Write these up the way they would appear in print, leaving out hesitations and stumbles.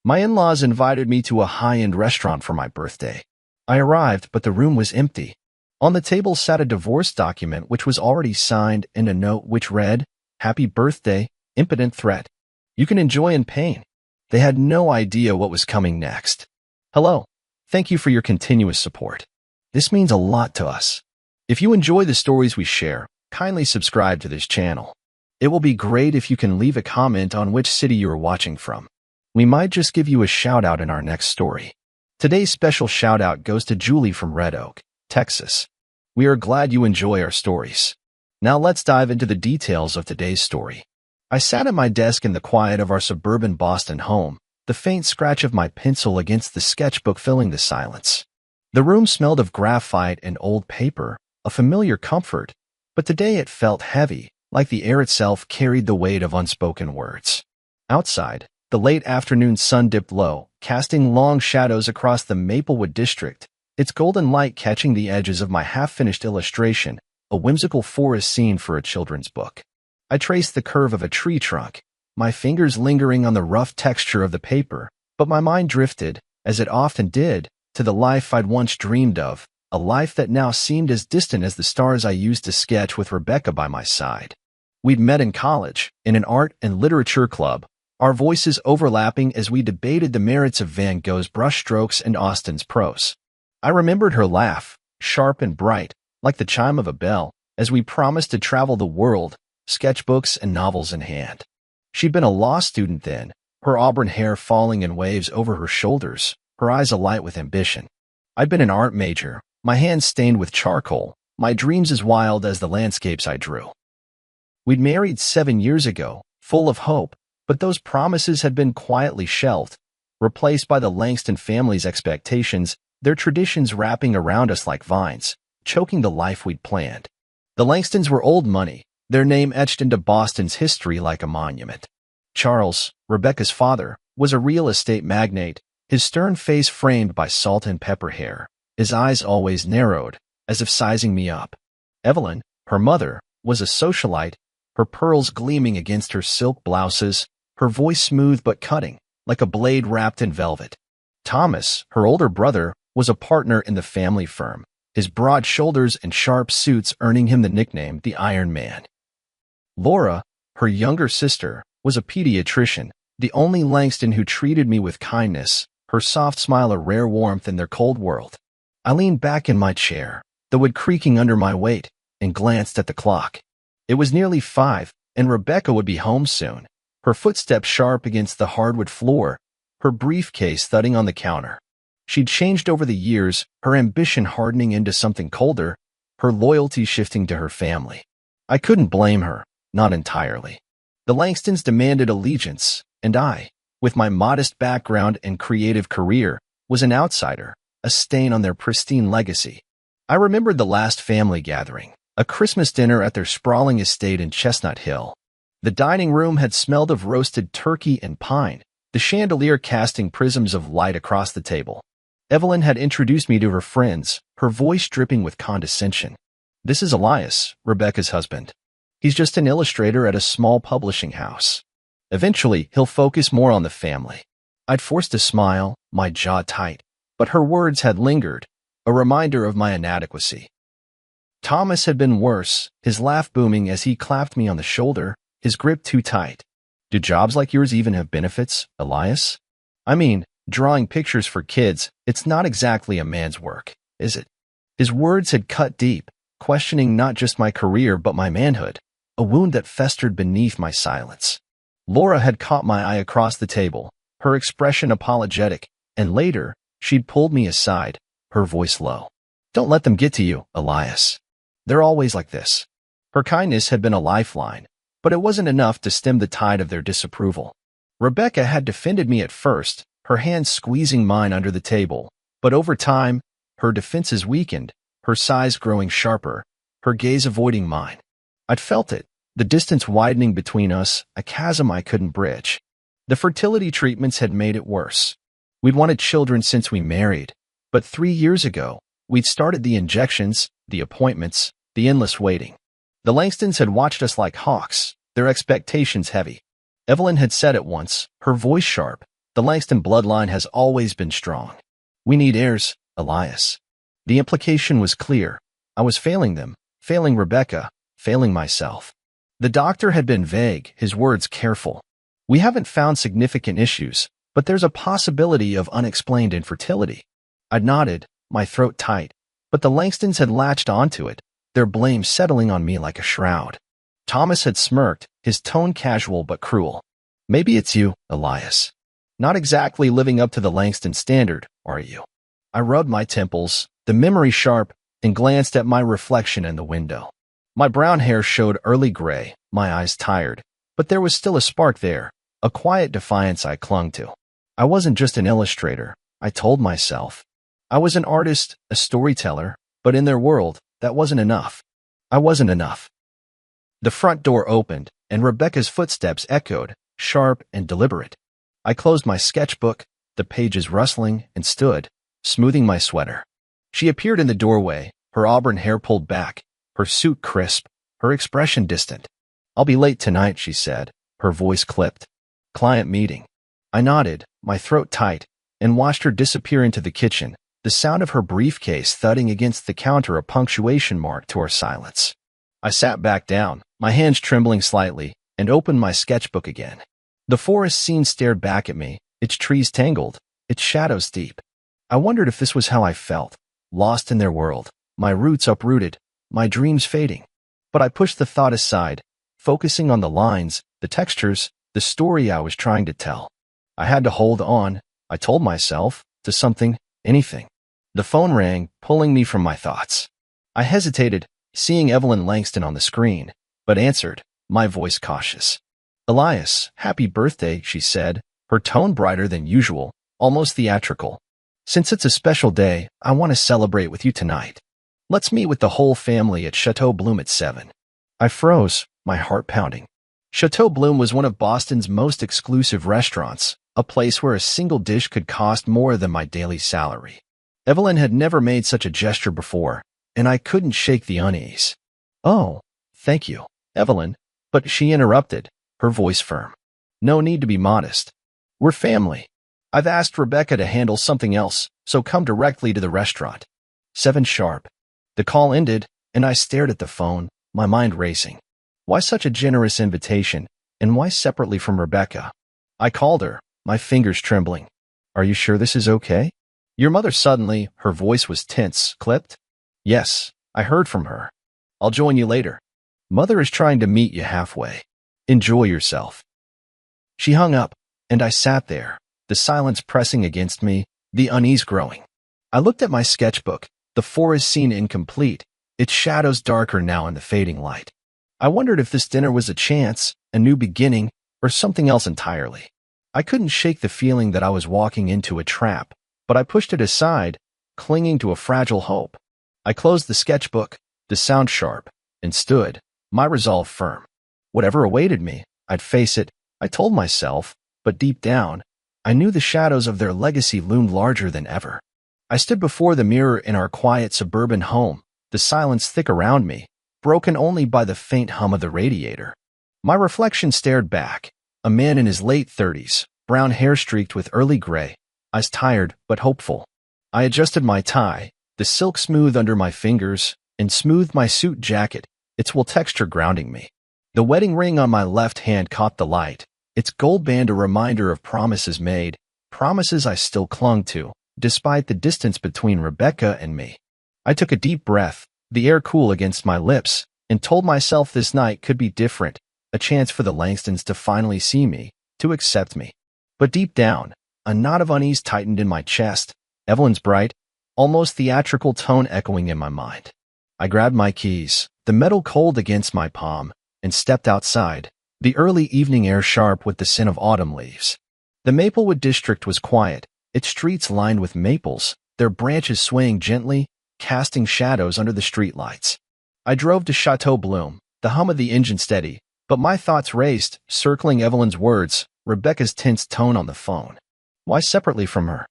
My in-laws invited me to a high-end restaurant for my birthday. I arrived, but the room was empty. On the table sat a divorce document which was already signed and a note which read, "Happy birthday, impotent threat. You can enjoy in pain." They had no idea what was coming next. Hello. Thank you for your continuous support. This means a lot to us. If you enjoy the stories we share, kindly subscribe to this channel. It will be great if you can leave a comment on which city you are watching from. We might just give you a shout-out in our next story. Today's special shout-out goes to Julie from Red Oak, Texas. We are glad you enjoy our stories. Now let's dive into the details of today's story. I sat at my desk in the quiet of our suburban Boston home, the faint scratch of my pencil against the sketchbook filling the silence. The room smelled of graphite and old paper, a familiar comfort, but today it felt heavy, like the air itself carried the weight of unspoken words. Outside, the late afternoon sun dipped low, casting long shadows across the Maplewood district, its golden light catching the edges of my half-finished illustration, a whimsical forest scene for a children's book. I traced the curve of a tree trunk, my fingers lingering on the rough texture of the paper, but my mind drifted, as it often did, to the life I'd once dreamed of, a life that now seemed as distant as the stars I used to sketch with Rebecca by my side. We'd met in college, in an art and literature club, our voices overlapping as we debated the merits of Van Gogh's brushstrokes and Austen's prose. I remembered her laugh, sharp and bright, like the chime of a bell, as we promised to travel the world, sketchbooks and novels in hand. She'd been a law student then, her auburn hair falling in waves over her shoulders, her eyes alight with ambition. I'd been an art major, my hands stained with charcoal, my dreams as wild as the landscapes I drew. We'd married 7 years ago, full of hope, but those promises had been quietly shelved, replaced by the Langston family's expectations, their traditions wrapping around us like vines, choking the life we'd planned. The Langstons were old money, their name etched into Boston's history like a monument. Charles, Rebecca's father, was a real estate magnate, his stern face framed by salt and pepper hair, his eyes always narrowed, as if sizing me up. Evelyn, her mother, was a socialite, her pearls gleaming against her silk blouses, her voice smooth but cutting, like a blade wrapped in velvet. Thomas, her older brother, was a partner in the family firm, his broad shoulders and sharp suits earning him the nickname the Iron Man. Laura, her younger sister, was a pediatrician, the only Langston who treated me with kindness, her soft smile a rare warmth in their cold world. I leaned back in my chair, the wood creaking under my weight, and glanced at the clock. It was nearly 5, and Rebecca would be home soon, her footsteps sharp against the hardwood floor, her briefcase thudding on the counter. She'd changed over the years, her ambition hardening into something colder, her loyalty shifting to her family. I couldn't blame her, not entirely. The Langstons demanded allegiance, and I, with my modest background and creative career, was an outsider, a stain on their pristine legacy. I remembered the last family gathering, a Christmas dinner at their sprawling estate in Chestnut Hill. The dining room had smelled of roasted turkey and pine, the chandelier casting prisms of light across the table. Evelyn had introduced me to her friends, her voice dripping with condescension. "This is Elias, Rebecca's husband. He's just an illustrator at a small publishing house. Eventually, he'll focus more on the family." I'd forced a smile, my jaw tight, but her words had lingered, a reminder of my inadequacy. Thomas had been worse, his laugh booming as he clapped me on the shoulder, his grip too tight. "Do jobs like yours even have benefits, Elias? I mean, drawing pictures for kids, it's not exactly a man's work, is it?" His words had cut deep, questioning not just my career but my manhood, a wound that festered beneath my silence. Laura had caught my eye across the table, her expression apologetic, and later, she'd pulled me aside, her voice low. "Don't let them get to you, Elias. They're always like this." Her kindness had been a lifeline, but it wasn't enough to stem the tide of their disapproval. Rebecca had defended me at first, her hands squeezing mine under the table, but over time, her defenses weakened, her size growing sharper, her gaze avoiding mine. I'd felt it, the distance widening between us, a chasm I couldn't bridge. The fertility treatments had made it worse. We'd wanted children since we married, but 3 years ago, we'd started the injections, the appointments, the endless waiting. The Langstons had watched us like hawks, their expectations heavy. Evelyn had said it once, her voice sharp, The Langston bloodline has always been strong. We need heirs, Elias. The implication was clear. I was failing them, failing Rebecca, failing myself. The doctor had been vague, his words careful. We haven't found significant issues, but there's a possibility of unexplained infertility. I nodded, my throat tight, but the Langstons had latched onto it, their blame settling on me like a shroud. Thomas had smirked, his tone casual but cruel. Maybe it's you, Elias. Not exactly living up to the Langston standard, are you? I rubbed my temples, the memory sharp, and glanced at my reflection in the window. My brown hair showed early gray, my eyes tired, but there was still a spark there, a quiet defiance I clung to. I wasn't just an illustrator, I told myself. I was an artist, a storyteller, but in their world, that wasn't enough. I wasn't enough. The front door opened, and Rebecca's footsteps echoed, sharp and deliberate. I closed my sketchbook, the pages rustling, and stood, smoothing my sweater. She appeared in the doorway, her auburn hair pulled back, her suit crisp, her expression distant. I'll be late tonight, she said, her voice clipped. Client meeting. I nodded, my throat tight, and watched her disappear into the kitchen, the sound of her briefcase thudding against the counter a punctuation mark to our silence. I sat back down, my hands trembling slightly, and opened my sketchbook again. The forest scene stared back at me, its trees tangled, its shadows deep. I wondered if this was how I felt, lost in their world, my roots uprooted, my dreams fading. But I pushed the thought aside, focusing on the lines, the textures, the story I was trying to tell. I had to hold on, I told myself, to something, anything. The phone rang, pulling me from my thoughts. I hesitated, seeing Evelyn Langston on the screen, but answered, my voice cautious. Elias, happy birthday, she said, her tone brighter than usual, almost theatrical. Since it's a special day, I want to celebrate with you tonight. Let's meet with the whole family at Chateau Bloom at 7. I froze, my heart pounding. Chateau Bloom was one of Boston's most exclusive restaurants, a place where a single dish could cost more than my daily salary. Evelyn had never made such a gesture before, and I couldn't shake the unease. Oh, thank you, Evelyn, but she interrupted, her voice firm. No need to be modest. We're family. I've asked Rebecca to handle something else, so come directly to the restaurant. 7 sharp. The call ended, and I stared at the phone, my mind racing. Why such a generous invitation, and why separately from Rebecca? I called her, my fingers trembling. Are you sure this is okay? Your mother suddenly, her voice was tense, clipped. Yes, I heard from her. I'll join you later. Mother is trying to meet you halfway. Enjoy yourself. She hung up, and I sat there, the silence pressing against me, the unease growing. I looked at my sketchbook, the forest scene incomplete, its shadows darker now in the fading light. I wondered if this dinner was a chance, a new beginning, or something else entirely. I couldn't shake the feeling that I was walking into a trap, but I pushed it aside, clinging to a fragile hope. I closed the sketchbook, the sound sharp, and stood, my resolve firm. Whatever awaited me, I'd face it, I told myself, but deep down, I knew the shadows of their legacy loomed larger than ever. I stood before the mirror in our quiet suburban home, the silence thick around me, broken only by the faint hum of the radiator. My reflection stared back, a man in his late 30s, brown hair streaked with early gray, eyes tired but hopeful. I adjusted my tie, the silk smooth under my fingers, and smoothed my suit jacket, its wool texture grounding me. The wedding ring on my left hand caught the light, its gold band a reminder of promises made, promises I still clung to, despite the distance between Rebecca and me. I took a deep breath, the air cool against my lips, and told myself this night could be different, a chance for the Langstons to finally see me, to accept me. But deep down, a knot of unease tightened in my chest, Evelyn's bright, almost theatrical tone echoing in my mind. I grabbed my keys, the metal cold against my palm, and stepped outside, the early evening air sharp with the scent of autumn leaves. The Maplewood district was quiet, its streets lined with maples, their branches swaying gently, casting shadows under the streetlights. I drove to Chateau Bloom, the hum of the engine steady, but my thoughts raced, circling Evelyn's words, Rebecca's tense tone on the phone. Why separately from her?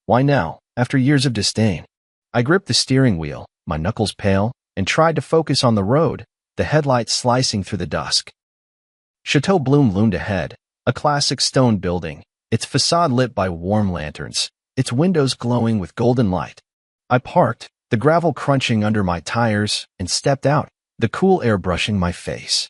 Why now, after years of disdain? I gripped the steering wheel, my knuckles pale, and tried to focus on the road, the headlights slicing through the dusk. Chateau Bloom loomed ahead, a classic stone building, its facade lit by warm lanterns, its windows glowing with golden light. I parked, the gravel crunching under my tires, and stepped out, the cool air brushing my face.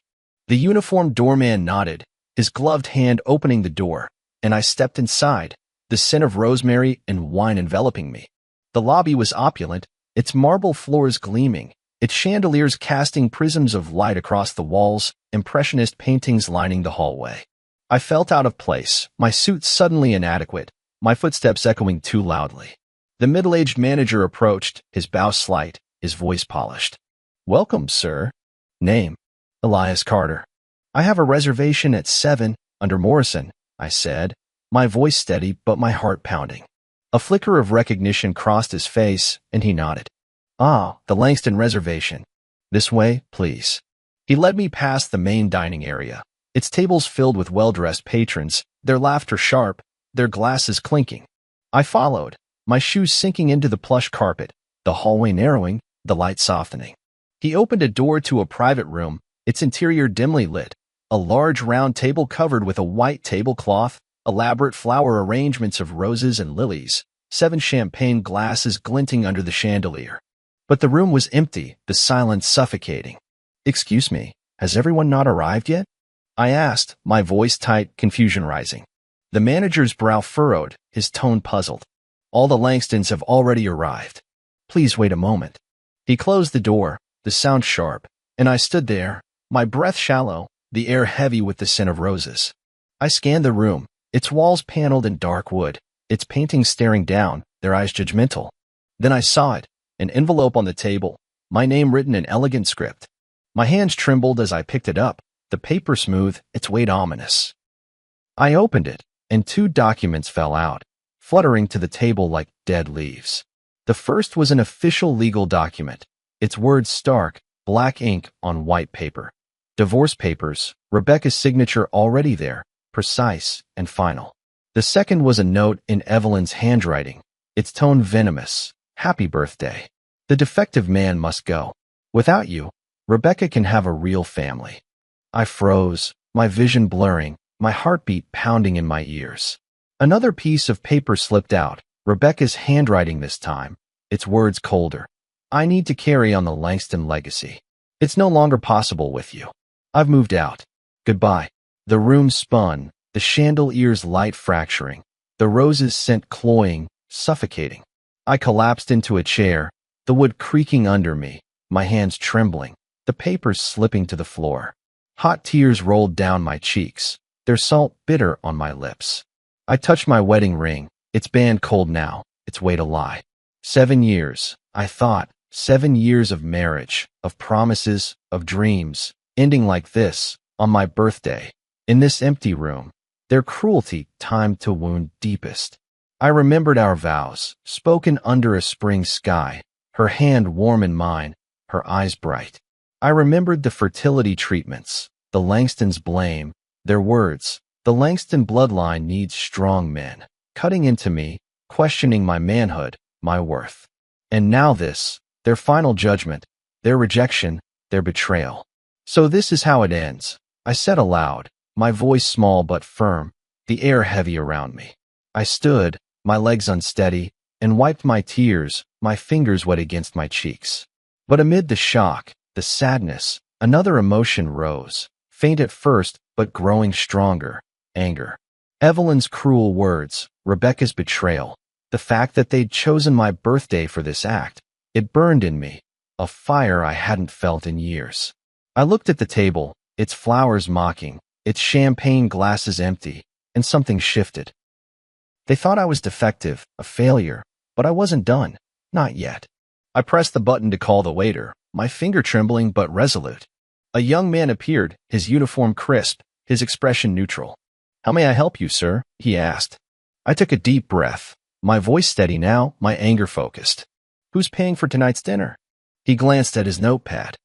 The uniformed doorman nodded, his gloved hand opening the door, and I stepped inside, the scent of rosemary and wine enveloping me. The lobby was opulent, its marble floors gleaming, its chandeliers casting prisms of light across the walls, impressionist paintings lining the hallway. I felt out of place, my suit suddenly inadequate, my footsteps echoing too loudly. The middle-aged manager approached, his bow slight, his voice polished. "Welcome, sir." Name: Elias Carter. "I have a reservation at 7, under Morrison," I said, my voice steady but my heart pounding. A flicker of recognition crossed his face, and he nodded. "Ah, the Langston reservation. This way, please." He led me past the main dining area, its tables filled with well-dressed patrons, their laughter sharp, their glasses clinking. I followed, my shoes sinking into the plush carpet, the hallway narrowing, the light softening. He opened a door to a private room, its interior dimly lit, a large round table covered with a white tablecloth, elaborate flower arrangements of roses and lilies, 7 champagne glasses glinting under the chandelier. But the room was empty, the silence suffocating. "Excuse me, has everyone not arrived yet?" I asked, my voice tight, confusion rising. The manager's brow furrowed, his tone puzzled. "All the Langstons have already arrived. Please wait a moment." He closed the door, the sound sharp, and I stood there, my breath shallow, the air heavy with the scent of roses. I scanned the room, its walls paneled in dark wood, its paintings staring down, their eyes judgmental. Then I saw it, an envelope on the table, my name written in elegant script. My hands trembled as I picked it up, the paper smooth, its weight ominous. I opened it, and 2 documents fell out, fluttering to the table like dead leaves. The first was an official legal document, its words stark, black ink on white paper. Divorce papers, Rebecca's signature already there, precise and final. The second was a note in Evelyn's handwriting, its tone venomous. "Happy birthday. The defective man must go. Without you, Rebecca can have a real family." I froze, my vision blurring, my heartbeat pounding in my ears. Another piece of paper slipped out, Rebecca's handwriting this time, its words colder. "I need to carry on the Langston legacy. It's no longer possible with you. I've moved out. Goodbye." The room spun, the chandelier's light fracturing, the roses' scent cloying, suffocating. I collapsed into a chair, the wood creaking under me, my hands trembling, the papers slipping to the floor. Hot tears rolled down my cheeks, their salt bitter on my lips. I touched my wedding ring, its band cold now, its weight a lie. 7 years, I thought, 7 years of marriage, of promises, of dreams, ending like this, on my birthday, in this empty room, their cruelty timed to wound deepest. I remembered our vows, spoken under a spring sky, her hand warm in mine, her eyes bright. I remembered the fertility treatments, the Langstons' blame, their words, "The Langston bloodline needs strong men," cutting into me, questioning my manhood, my worth. And now this, their final judgment, their rejection, their betrayal. "So this is how it ends," I said aloud, my voice small but firm, the air heavy around me. I stood, my legs unsteady, and wiped my tears, my fingers wet against my cheeks. But amid the shock, the sadness, another emotion rose, faint at first, but growing stronger: anger. Evelyn's cruel words, Rebecca's betrayal, the fact that they'd chosen my birthday for this act, it burned in me, a fire I hadn't felt in years. I looked at the table, its flowers mocking, its champagne glasses empty, and something shifted. They thought I was defective, a failure, but I wasn't done. Not yet. I pressed the button to call the waiter, my finger trembling but resolute. A young man appeared, his uniform crisp, his expression neutral. "How may I help you, sir?" he asked. I took a deep breath, my voice steady now, my anger focused. "Who's paying for tonight's dinner?" He glanced at his notepad.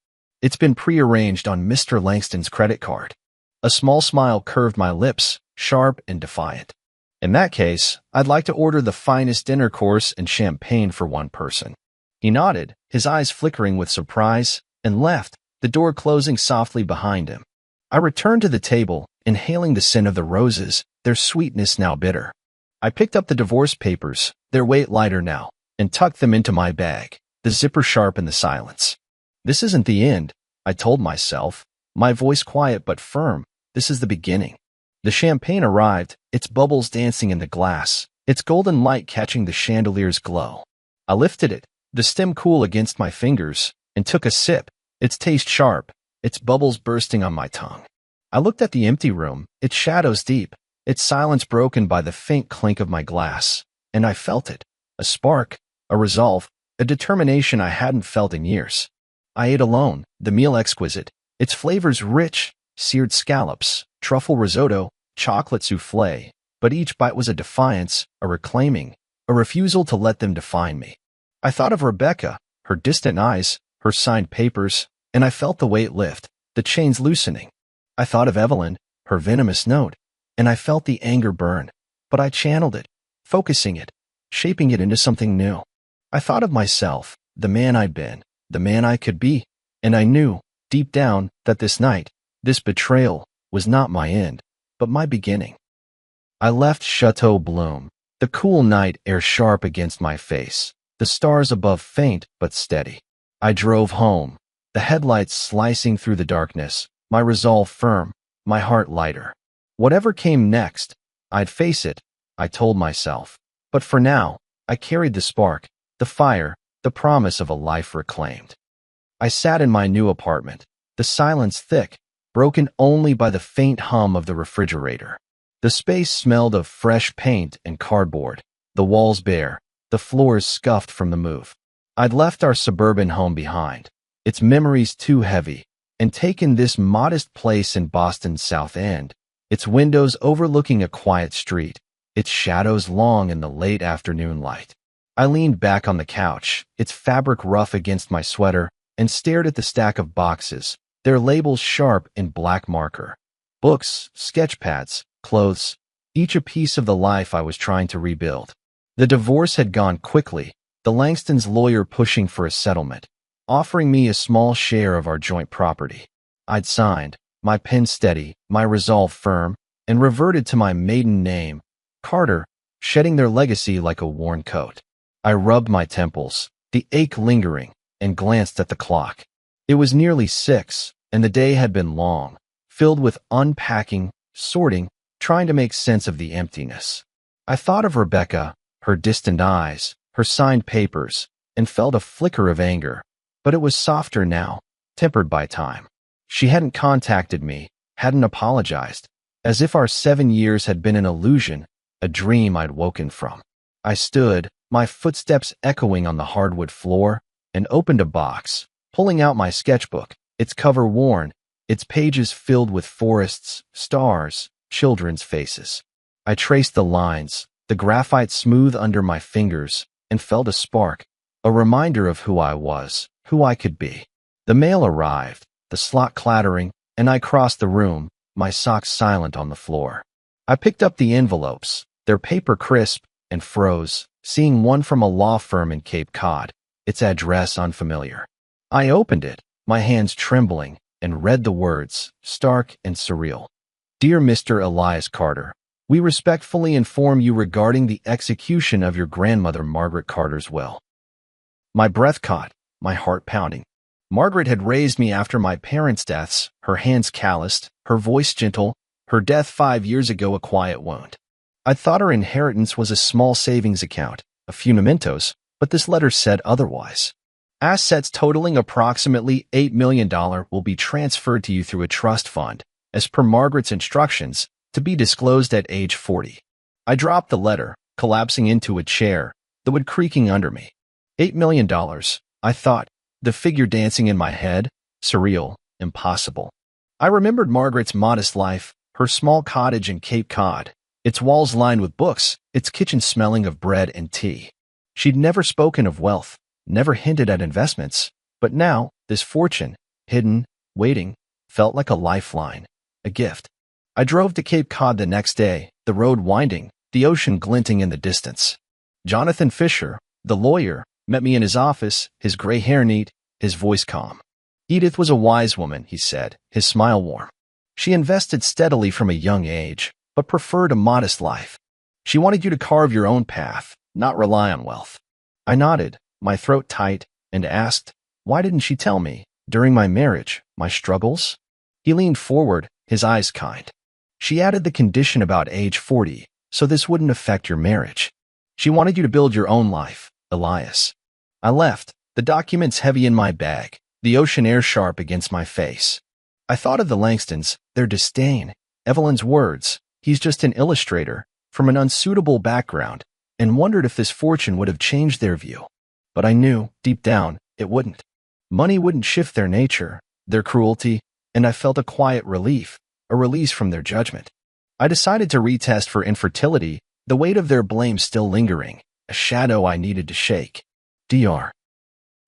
"It's been prearranged on Mr. Langston's credit card." A small smile curved my lips, sharp and defiant. "In that case, I'd like to order the finest dinner course and champagne for one person." He nodded, his eyes flickering with surprise, and left, the door closing softly behind him. I returned to the table, inhaling the scent of the roses, their sweetness now bitter. I picked up the divorce papers, their weight lighter now, and tucked them into my bag, the zipper sharp in the silence. This isn't the end, I told myself, my voice quiet but firm. This is the beginning. The champagne arrived, its bubbles dancing in the glass, its golden light catching the chandelier's glow. I lifted it, the stem cool against my fingers, and took a sip, its taste sharp, its bubbles bursting on my tongue. I looked at the empty room, its shadows deep, its silence broken by the faint clink of my glass, and I felt it. A spark, a resolve, a determination I hadn't felt in years. I ate alone, the meal exquisite, its flavors rich, seared scallops, truffle risotto, chocolate soufflé, but each bite was a defiance, a reclaiming, a refusal to let them define me. I thought of Rebecca, her distant eyes, her signed papers, and I felt the weight lift, the chains loosening. I thought of Evelyn, her venomous note, and I felt the anger burn, but I channeled it, focusing it, shaping it into something new. I thought of myself, the man I'd been, the man I could be, and I knew, deep down, that this night, this betrayal, was not my end, but my beginning. I left Chateau Bloom, the cool night air sharp against my face, the stars above faint but steady. I drove home, the headlights slicing through the darkness, my resolve firm, my heart lighter. Whatever came next, I'd face it, I told myself. But for now, I carried the spark, the fire, the promise of a life reclaimed. I sat in my new apartment, the silence thick, broken only by the faint hum of the refrigerator. The space smelled of fresh paint and cardboard, the walls bare, the floors scuffed from the move. I'd left our suburban home behind, its memories too heavy, and taken this modest place in Boston's South End, its windows overlooking a quiet street, its shadows long in the late afternoon light. I leaned back on the couch, its fabric rough against my sweater, and stared at the stack of boxes, their labels sharp in black marker. Books, sketch pads, clothes, each a piece of the life I was trying to rebuild. The divorce had gone quickly, the Langstons' lawyer pushing for a settlement, offering me a small share of our joint property. I'd signed, my pen steady, my resolve firm, and reverted to my maiden name, Carter, shedding their legacy like a worn coat. I rubbed my temples, the ache lingering, and glanced at the clock. It was nearly 6, and the day had been long, filled with unpacking, sorting, trying to make sense of the emptiness. I thought of Rebecca, her distant eyes, her signed papers, and felt a flicker of anger, but it was softer now, tempered by time. She hadn't contacted me, hadn't apologized, as if our 7 years had been an illusion, a dream I'd woken from. I stood, my footsteps echoing on the hardwood floor, and opened a box, pulling out my sketchbook, its cover worn, its pages filled with forests, stars, children's faces. I traced the lines, the graphite smooth under my fingers, and felt a spark, a reminder of who I was, who I could be. The mail arrived, the slot clattering, and I crossed the room, my socks silent on the floor. I picked up the envelopes, their paper crisp, and froze, seeing one from a law firm in Cape Cod, its address unfamiliar. I opened it, my hands trembling, and read the words, stark and surreal. Dear Mr. Elias Carter, we respectfully inform you regarding the execution of your grandmother Margaret Carter's will. My breath caught, my heart pounding. Margaret had raised me after my parents' deaths, her hands calloused, her voice gentle, her death 5 years ago a quiet wound. I thought her inheritance was a small savings account, a few mementos, but this letter said otherwise. Assets totaling approximately $8 million will be transferred to you through a trust fund, as per Margaret's instructions, to be disclosed at age 40. I dropped the letter, collapsing into a chair, the wood creaking under me. $8 million, I thought, the figure dancing in my head, surreal, impossible. I remembered Margaret's modest life, her small cottage in Cape Cod, its walls lined with books, its kitchen smelling of bread and tea. She'd never spoken of wealth, never hinted at investments, but now, this fortune, hidden, waiting, felt like a lifeline, a gift. I drove to Cape Cod the next day, the road winding, the ocean glinting in the distance. Jonathan Fisher, the lawyer, met me in his office, his gray hair neat, his voice calm. Edith was a wise woman, he said, his smile warm. She invested steadily from a young age, but preferred a modest life. She wanted you to carve your own path, not rely on wealth. I nodded, my throat tight, and asked, why didn't she tell me, during my marriage, my struggles? He leaned forward, his eyes kind. She added the condition about age 40, so this wouldn't affect your marriage. She wanted you to build your own life, Elias. I left, the documents heavy in my bag, the ocean air sharp against my face. I thought of the Langstons, their disdain, Evelyn's words, he's just an illustrator, from an unsuitable background, and wondered if this fortune would have changed their view. But I knew, deep down, it wouldn't. Money wouldn't shift their nature, their cruelty, and I felt a quiet relief, a release from their judgment. I decided to retest for infertility, the weight of their blame still lingering, a shadow I needed to shake. Dr.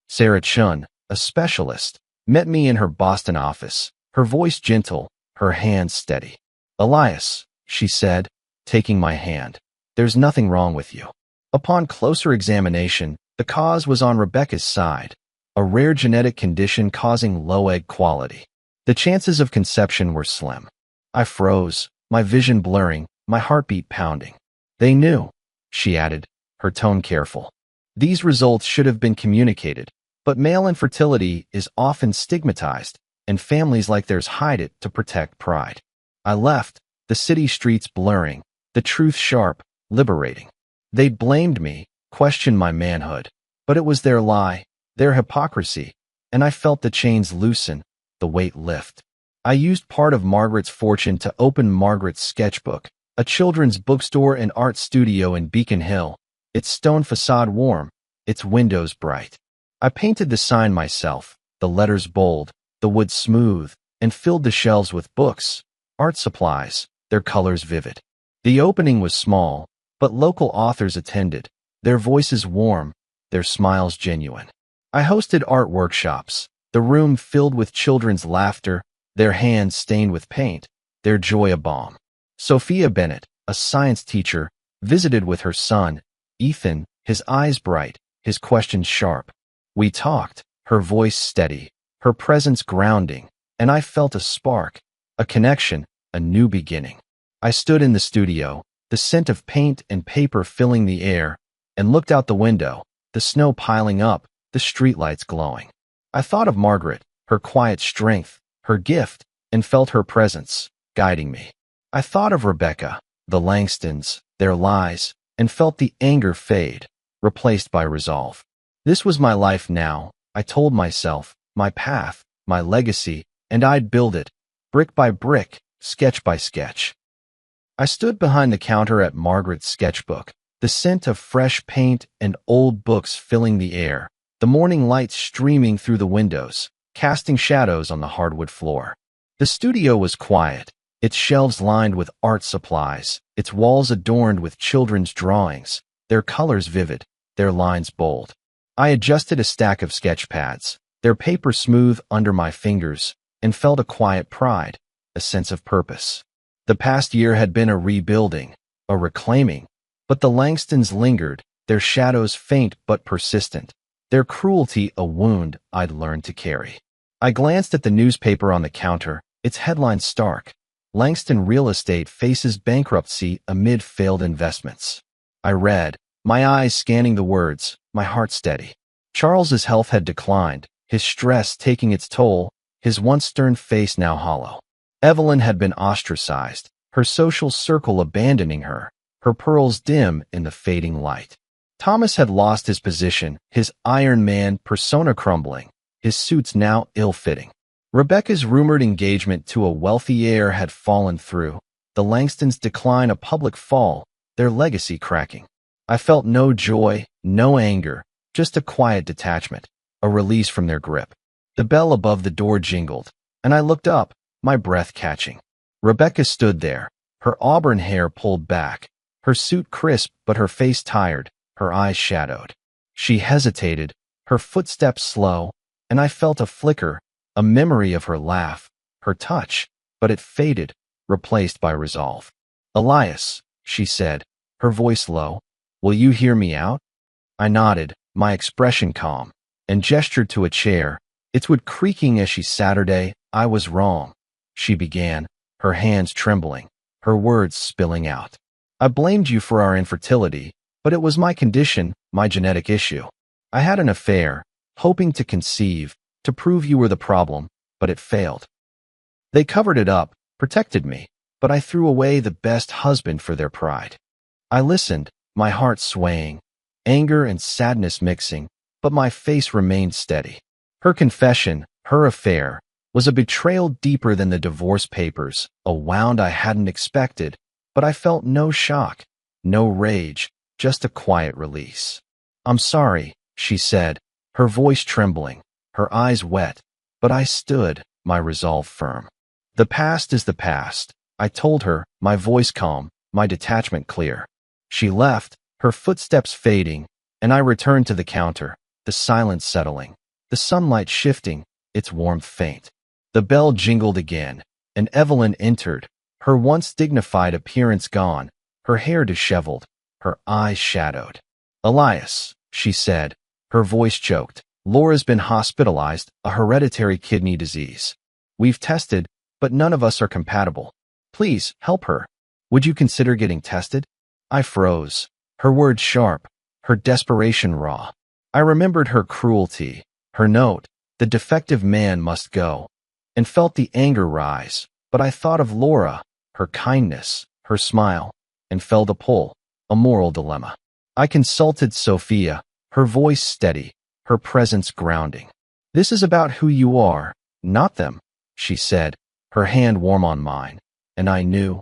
Sarah Chun, a specialist, met me in her Boston office, her voice gentle, her hands steady. Elias, she said, taking my hand, there's nothing wrong with you. Upon closer examination, the cause was on Rebecca's side, a rare genetic condition causing low egg quality. The chances of conception were slim. I froze, my vision blurring, my heartbeat pounding. They knew, she added, her tone careful. These results should have been communicated, but male infertility is often stigmatized, and families like theirs hide it to protect pride. I left, the city streets blurring, the truth sharp, liberating. They blamed me, questioned my manhood, but it was their lie, their hypocrisy, and I felt the chains loosen, the weight lift. I used part of Margaret's fortune to open Margaret's sketchbook, a children's bookstore and art studio in Beacon Hill, its stone facade warm, its windows bright. I painted the sign myself, the letters bold, the wood smooth, and filled the shelves with books, art supplies, their colors vivid. The opening was small, but local authors attended, their voices warm, their smiles genuine. I hosted art workshops, the room filled with children's laughter, their hands stained with paint, their joy a balm. Sophia Bennett, a science teacher, visited with her son, Ethan, his eyes bright, his questions sharp. We talked, her voice steady, her presence grounding, and I felt a spark, a connection, a new beginning. I stood in the studio, the scent of paint and paper filling the air, and looked out the window, the snow piling up, the streetlights glowing. I thought of Margaret, her quiet strength, her gift, and felt her presence, guiding me. I thought of Rebecca, the Langstons, their lies, and felt the anger fade, replaced by resolve. This was my life now, I told myself, my path, my legacy, and I'd build it, brick by brick, sketch by sketch. I stood behind the counter at Margaret's sketchbook, the scent of fresh paint and old books filling the air, the morning light streaming through the windows, casting shadows on the hardwood floor. The studio was quiet, its shelves lined with art supplies, its walls adorned with children's drawings, their colors vivid, their lines bold. I adjusted a stack of sketch pads, their paper smooth under my fingers, and felt a quiet pride, a sense of purpose. The past year had been a rebuilding, a reclaiming, but the Langstons lingered, their shadows faint but persistent, their cruelty a wound I'd learned to carry. I glanced at the newspaper on the counter, its headline stark, Langston Real Estate faces bankruptcy amid failed investments. I read, my eyes scanning the words, my heart steady. Charles's health had declined, his stress taking its toll, his once stern face now hollow. Evelyn had been ostracized, her social circle abandoning her, her pearls dim in the fading light. Thomas had lost his position, his Iron Man persona crumbling, his suits now ill-fitting. Rebecca's rumored engagement to a wealthy heir had fallen through, the Langstons' decline a public fall, their legacy cracking. I felt no joy, no anger, just a quiet detachment, a release from their grip. The bell above the door jingled, and I looked up, my breath catching. Rebecca stood there, her auburn hair pulled back, her suit crisp but her face tired, her eyes shadowed. She hesitated, her footsteps slow, and I felt a flicker, a memory of her laugh, her touch, but it faded, replaced by resolve. Elias, she said, her voice low, will you hear me out? I nodded, my expression calm, and gestured to a chair, its wood creaking as she Saturday, I was wrong, she began, her hands trembling, her words spilling out. I blamed you for our infertility, but it was my condition, my genetic issue. I had an affair, hoping to conceive, to prove you were the problem, but it failed. They covered it up, protected me, but I threw away the best husband for their pride. I listened, my heart swaying, anger and sadness mixing, but my face remained steady. Her confession, her affair, was a betrayal deeper than the divorce papers, a wound I hadn't expected, but I felt no shock, no rage, just a quiet release. I'm sorry, she said, her voice trembling, her eyes wet, but I stood, my resolve firm. The past is the past, I told her, my voice calm, my detachment clear. She left, her footsteps fading, and I returned to the counter, the silence settling, the sunlight shifting, its warmth faint. The bell jingled again, and Evelyn entered, her once dignified appearance gone, her hair disheveled, her eyes shadowed. Elias, she said, her voice choked, Laura's been hospitalized, a hereditary kidney disease. We've tested, but none of us are compatible. Please, help her. Would you consider getting tested? I froze, her words sharp, her desperation raw. I remembered her cruelty, her note, the defective man must go, and felt the anger rise, but I thought of Laura, her kindness, her smile, and felt a pull, a moral dilemma. I consulted Sophia, her voice steady, her presence grounding. This is about who you are, not them, she said, her hand warm on mine, and I knew,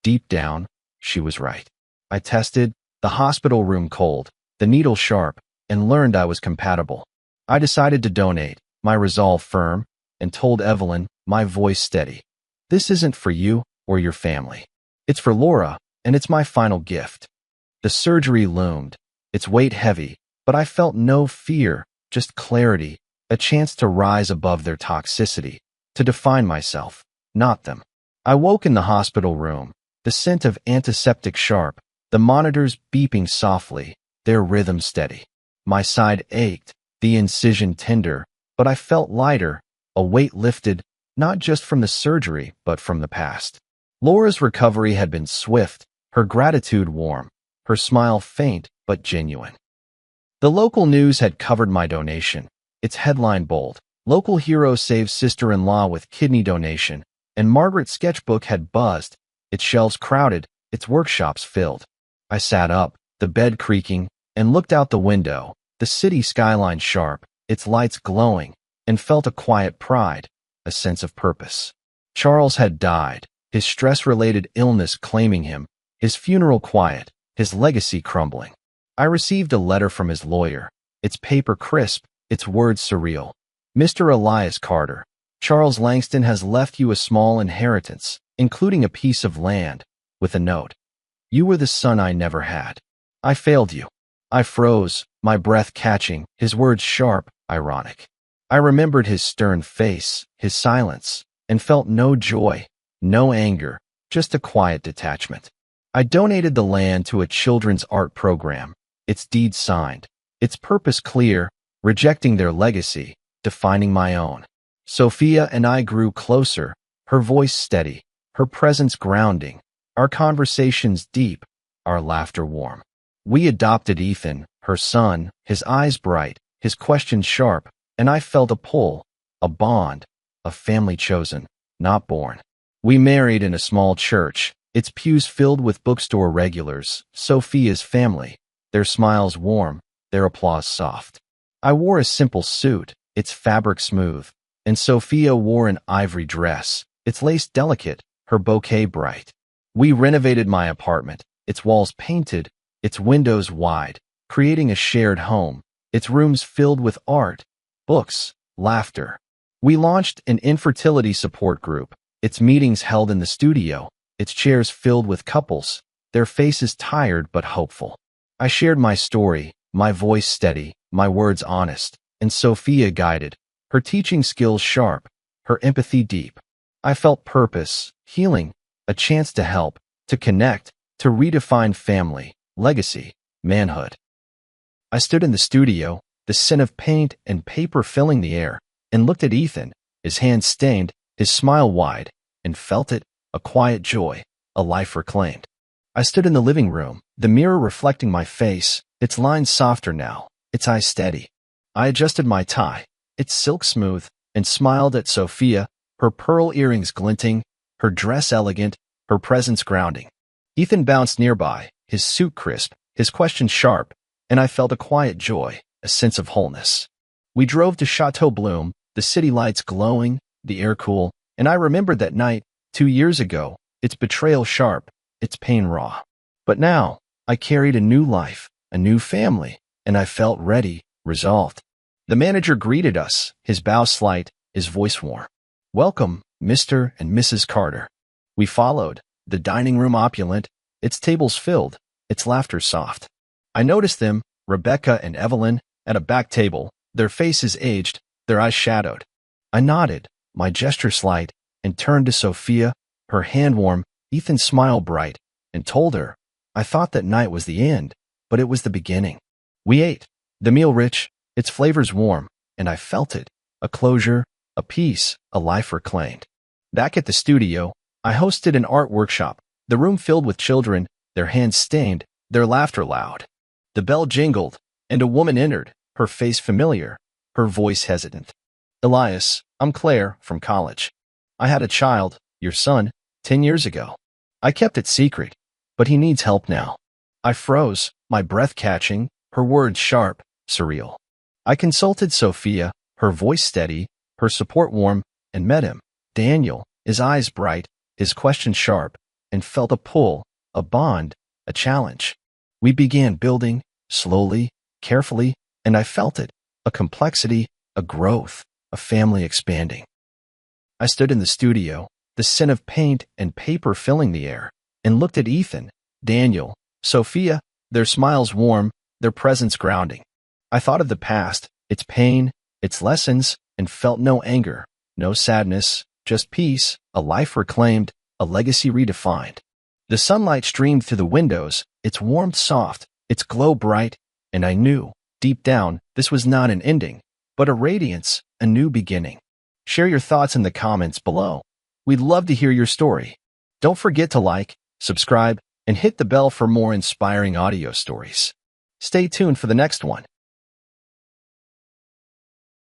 deep down, she was right. I tested, the hospital room cold, the needle sharp, and learned I was compatible. I decided to donate, my resolve firm, and told Evelyn, my voice steady. This isn't for you or your family. It's for Laura, and it's my final gift. The surgery loomed, its weight heavy, but I felt no fear, just clarity, a chance to rise above their toxicity, to define myself, not them. I woke in the hospital room, the scent of antiseptic sharp, the monitors beeping softly, their rhythm steady. My side ached, the incision tender, but I felt lighter, a weight lifted, not just from the surgery, but from the past. Laura's recovery had been swift, her gratitude warm, her smile faint but genuine. The local news had covered my donation, its headline bold. Local hero saves sister-in-law with kidney donation, and Margaret's sketchbook had buzzed, its shelves crowded, its workshops filled. I sat up, the bed creaking, and looked out the window, the city skyline sharp, its lights glowing, and felt a quiet pride, a sense of purpose. Charles had died, his stress-related illness claiming him, his funeral quiet, his legacy crumbling. I received a letter from his lawyer, its paper crisp, its words surreal. Mr. Elias Carter, Charles Langston has left you a small inheritance, including a piece of land, with a note. You were the son I never had. I failed you. I froze, my breath catching, his words sharp, ironic. I remembered his stern face, his silence, and felt no joy, no anger, just a quiet detachment. I donated the land to a children's art program, its deed signed, its purpose clear, rejecting their legacy, defining my own. Sophia and I grew closer, her voice steady, her presence grounding, our conversations deep, our laughter warm. We adopted Ethan, her son, his eyes bright, his questions sharp, and I felt a pull, a bond, a family chosen, not born. We married in a small church, its pews filled with bookstore regulars, Sophia's family, their smiles warm, their applause soft. I wore a simple suit, its fabric smooth, and Sophia wore an ivory dress, its lace delicate, her bouquet bright. We renovated my apartment, its walls painted, its windows wide, creating a shared home, its rooms filled with art, books, laughter. We launched an infertility support group, its meetings held in the studio, its chairs filled with couples, their faces tired but hopeful. I shared my story, my voice steady, my words honest, and Sophia guided, her teaching skills sharp, her empathy deep. I felt purpose, healing, a chance to help, to connect, to redefine family, legacy, manhood. I stood in the studio, the scent of paint and paper filling the air, and looked at Ethan, his hands stained, his smile wide, and felt it, a quiet joy, a life reclaimed. I stood in the living room, the mirror reflecting my face, its lines softer now, its eyes steady. I adjusted my tie, its silk smooth, and smiled at Sophia, her pearl earrings glinting, her dress elegant, her presence grounding. Ethan bounced nearby, his suit crisp, his questions sharp, and I felt a quiet joy, a sense of wholeness. We drove to Chateau Bloom, the city lights glowing, the air cool, and I remembered that night, 2 years ago, its betrayal sharp, its pain raw. But now, I carried a new life, a new family, and I felt ready, resolved. The manager greeted us, his bow slight, his voice warm. "Welcome, Mr. and Mrs. Carter." We followed, the dining room opulent, its tables filled, its laughter soft. I noticed them, Rebecca and Evelyn, at a back table, their faces aged, their eyes shadowed. I nodded, my gesture slight, and turned to Sophia, her hand warm, Ethan's smile bright, and told her, I thought that night was the end, but it was the beginning. We ate, the meal rich, its flavors warm, and I felt it, a closure, a peace, a life reclaimed. Back at the studio, I hosted an art workshop, the room filled with children, their hands stained, their laughter loud. The bell jingled, and a woman entered, her face familiar, her voice hesitant. "Elias, I'm Claire, from college. I had a child, your son, 10 years ago. I kept it secret, but he needs help now." I froze, my breath catching, her words sharp, surreal. I consulted Sophia, her voice steady, her support warm, and met him, Daniel, his eyes bright, his question sharp, and felt a pull, a bond, a challenge. We began building, slowly, carefully, and I felt it, a complexity, a growth, a family expanding. I stood in the studio, the scent of paint and paper filling the air, and looked at Ethan, Daniel, Sophia, their smiles warm, their presence grounding. I thought of the past, its pain, its lessons, and felt no anger, no sadness, just peace, a life reclaimed, a legacy redefined. The sunlight streamed through the windows, its warmth soft, its glow bright, and I knew, deep down, this was not an ending, but a radiance, a new beginning. Share your thoughts in the comments below. We'd love to hear your story. Don't forget to like, subscribe, and hit the bell for more inspiring audio stories. Stay tuned for the next one.